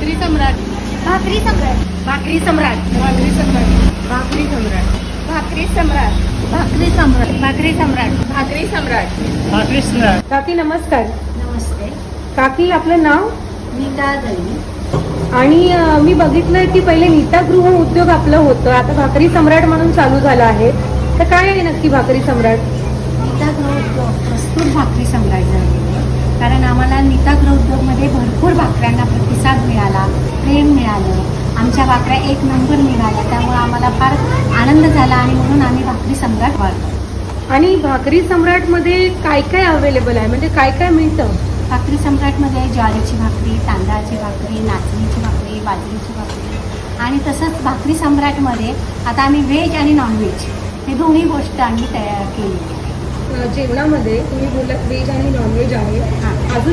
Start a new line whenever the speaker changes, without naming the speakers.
भाकरी सम्राट.
भाकरी सम्राट.
भाकरी सम्राट. भाकरी सम्राट. भाकरी सम्राट.
भाकरी सम्राट.
भाकरी सम्राट. भाकरी सम्राट. भाकरी सम्राट.
भाकरी सम्राट.
काकी नमस्कार.
नमस्ते.
काकी आपलं नाव?
नीता दळवी.
आणि मी बघितलंय की पहिले नीता गृह उद्योग आपलं होतं, आता भाकरी सम्राट म्हणून चालू झालं आहे. तर काय आहे नक्की भाकरी सम्राट?
नीता गृह प्रस्तुत भाकरी सम्राट झालेली आहे. कारण आम्हाला नीता गृह उद्योगमध्ये भरपूर भाकऱ्यांना प्रतिसाद मिळाला, प्रेम मिळालं, आमच्या भाकऱ्या एक नंबर निघाल्या. त्यामुळे आम्हाला फार आनंद झाला आणि म्हणून आम्ही भाकरी सम्राट वाढतो.
आणि भाकरी सम्राटमध्ये काय काय अवेलेबल आहे, म्हणजे काय काय मिळतं?
भाकरी सम्राटमध्ये ज्वारीची भाकरी, तांदळाची भाकरी, नाचणीची भाकरी, बाजरीची भाकरी आणि तसंच भाकरी सम्राटमध्ये आता आम्ही व्हेज आणि नॉनव्हेज हे दोन्ही गोष्ट आम्ही तयार केली आहे.
जेवणामध्ये तुम्ही बोललात व्हेज आणि नॉनव्हेज आहे,
हां.
अजून